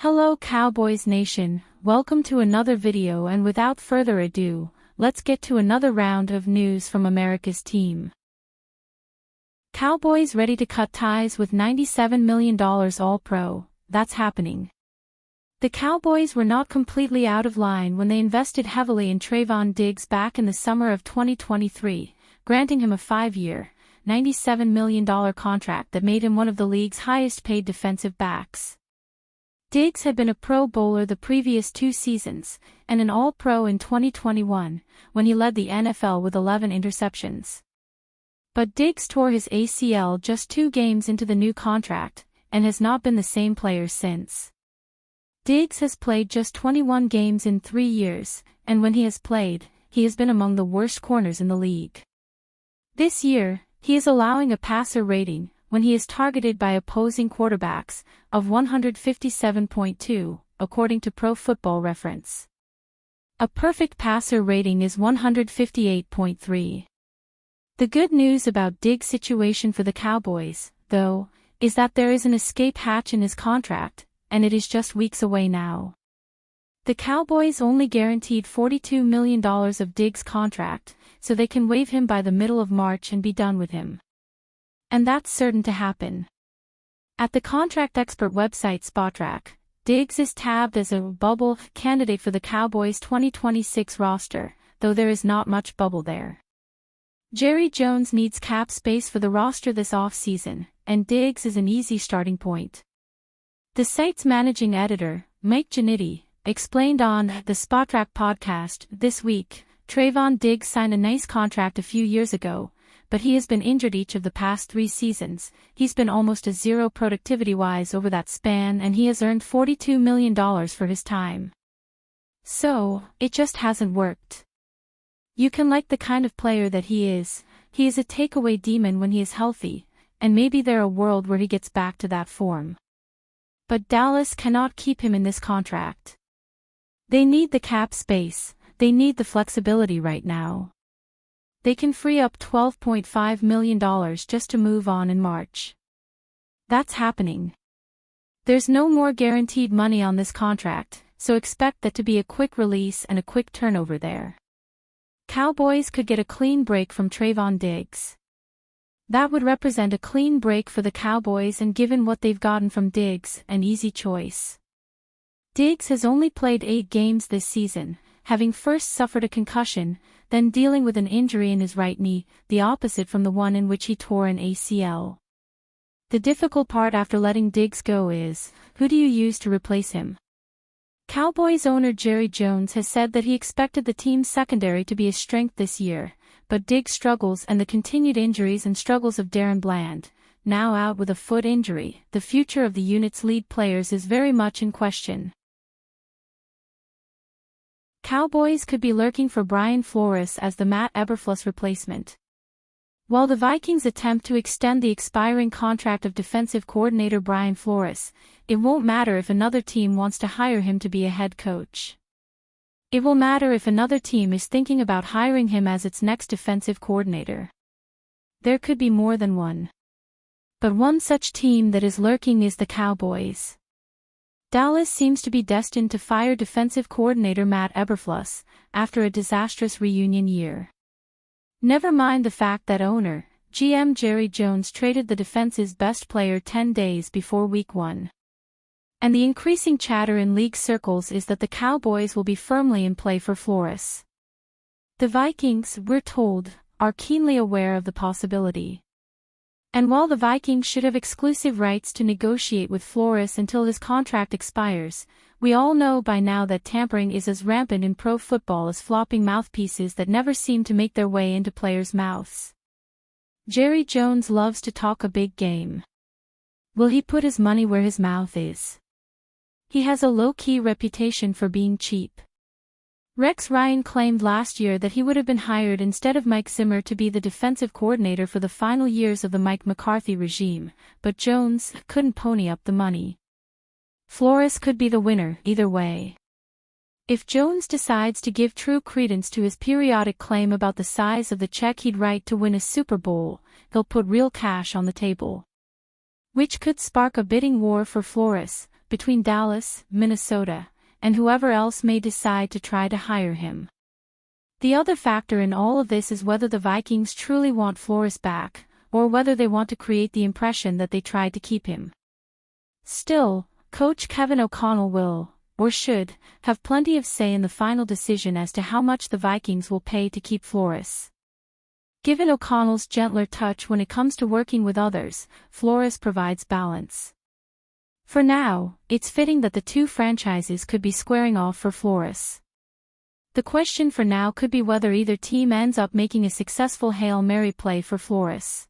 Hello Cowboys Nation, welcome to another video, and without further ado, let's get to another round of news from America's team. Cowboys ready to cut ties with $97 million All-Pro, that's happening. The Cowboys were not completely out of line when they invested heavily in Trevon Diggs back in the summer of 2023, granting him a 5-year, $97 million contract that made him one of the league's highest-paid defensive backs. Diggs had been a Pro Bowler the previous 2 seasons, and an All-Pro in 2021, when he led the NFL with 11 interceptions. But Diggs tore his ACL just 2 games into the new contract, and has not been the same player since. Diggs has played just 21 games in 3 years, and when he has played, he has been among the worst corners in the league. This year, he is allowing a passer rating, when he is targeted by opposing quarterbacks, of 157.2, according to Pro Football Reference. A perfect passer rating is 158.3. The good news about Diggs' situation for the Cowboys, though, is that there is an escape hatch in his contract, and it is just weeks away now. The Cowboys only guaranteed $42 million of Diggs' contract, so they can waive him by the middle of March and be done with him. And that's certain to happen. At the contract expert website Spotrac, Diggs is tabbed as a bubble candidate for the Cowboys' 2026 roster, though there is not much bubble there. Jerry Jones needs cap space for the roster this offseason, and Diggs is an easy starting point. The site's managing editor, Mike Giannitti, explained on the Spotrac podcast this week, Trevon Diggs signed a nice contract a few years ago, but he has been injured each of the past 3 seasons. He's been almost a zero productivity-wise over that span, and he has earned $42 million for his time. So, it just hasn't worked. You can like the kind of player that he is a takeaway demon when he is healthy, and maybe there's a world where he gets back to that form. But Dallas cannot keep him in this contract. They need the cap space, they need the flexibility right now. They can free up $12.5 million just to move on in March. That's happening. There's no more guaranteed money on this contract, so expect that to be a quick release and a quick turnover there. Cowboys could get a clean break from Trevon Diggs. That would represent a clean break for the Cowboys, and given what they've gotten from Diggs, an easy choice. Diggs has only played 8 games this season, having first suffered a concussion, then dealing with an injury in his right knee, the opposite from the one in which he tore an ACL. The difficult part after letting Diggs go is, who do you use to replace him? Cowboys owner Jerry Jones has said that he expected the team's secondary to be a strength this year, but Diggs' struggles and the continued injuries and struggles of Darren Bland, now out with a foot injury, the future of the unit's lead players is very much in question. Cowboys could be lurking for Brian Flores as the Matt Eberflus replacement. While the Vikings attempt to extend the expiring contract of defensive coordinator Brian Flores, it won't matter if another team wants to hire him to be a head coach. It will matter if another team is thinking about hiring him as its next defensive coordinator. There could be more than one. But one such team that is lurking is the Cowboys. Dallas seems to be destined to fire defensive coordinator Matt Eberflus after a disastrous reunion year. Never mind the fact that owner, GM Jerry Jones traded the defense's best player 10 days before Week 1. And the increasing chatter in league circles is that the Cowboys will be firmly in play for Flores. The Vikings, we're told, are keenly aware of the possibility. And while the Vikings should have exclusive rights to negotiate with Flores until his contract expires, we all know by now that tampering is as rampant in pro football as flopping mouthpieces that never seem to make their way into players' mouths. Jerry Jones loves to talk a big game. Will he put his money where his mouth is? He has a low-key reputation for being cheap. Rex Ryan claimed last year that he would have been hired instead of Mike Zimmer to be the defensive coordinator for the final years of the Mike McCarthy regime, but Jones couldn't pony up the money. Flores could be the winner either way. If Jones decides to give true credence to his periodic claim about the size of the check he'd write to win a Super Bowl, he'll put real cash on the table. Which could spark a bidding war for Flores, between Dallas, Minnesota, and whoever else may decide to try to hire him. The other factor in all of this is whether the Vikings truly want Flores back, or whether they want to create the impression that they tried to keep him. Still, Coach Kevin O'Connell will, or should, have plenty of say in the final decision as to how much the Vikings will pay to keep Flores. Given O'Connell's gentler touch when it comes to working with others, Flores provides balance. For now, it's fitting that the two franchises could be squaring off for Flores. The question for now could be whether either team ends up making a successful Hail Mary play for Flores.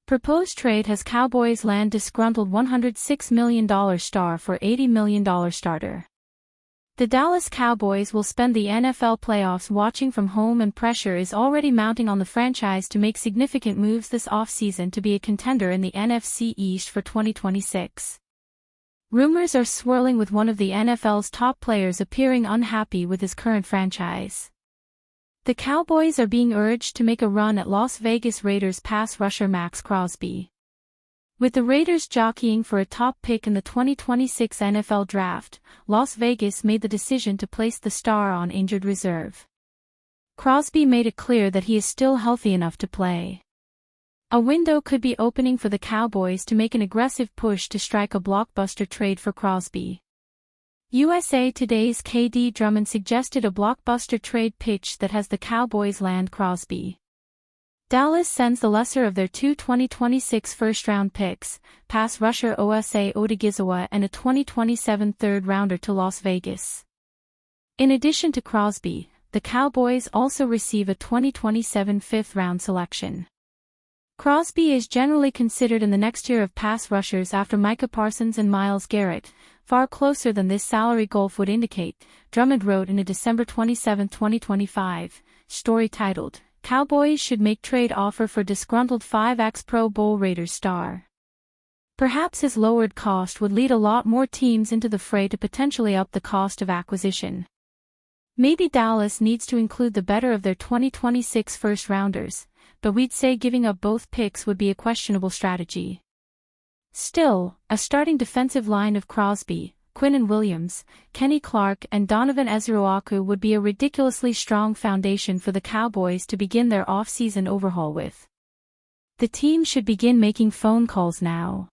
Proposed trade has Cowboys land disgruntled $106 million star for $80 million starter. The Dallas Cowboys will spend the NFL playoffs watching from home, and pressure is already mounting on the franchise to make significant moves this offseason to be a contender in the NFC East for 2026. Rumors are swirling with one of the NFL's top players appearing unhappy with his current franchise. The Cowboys are being urged to make a run at Las Vegas Raiders pass rusher Maxx Crosby. With the Raiders jockeying for a top pick in the 2026 NFL Draft, Las Vegas made the decision to place the star on injured reserve. Crosby made it clear that he is still healthy enough to play. A window could be opening for the Cowboys to make an aggressive push to strike a blockbuster trade for Crosby. USA Today's KD Drummond suggested a blockbuster trade pitch that has the Cowboys land Crosby. Dallas sends the lesser of their two 2026 first-round picks, pass rusher Osa Odigizua and a 2027 third-rounder to Las Vegas. In addition to Crosby, the Cowboys also receive a 2027 fifth-round selection. Crosby is generally considered in the next tier of pass rushers after Micah Parsons and Myles Garrett, far closer than this salary gulf would indicate, Drummond wrote in a December 27, 2025, story titled, Cowboys should make trade offer for disgruntled 5x Pro Bowl Raiders star. Perhaps his lowered cost would lead a lot more teams into the fray to potentially up the cost of acquisition. Maybe Dallas needs to include the better of their 2026 first-rounders, but we'd say giving up both picks would be a questionable strategy. Still, a starting defensive line of Crosby, Quinnen Williams, Kenny Clark and Donovan Ezeruaku would be a ridiculously strong foundation for the Cowboys to begin their off-season overhaul with. The team should begin making phone calls now.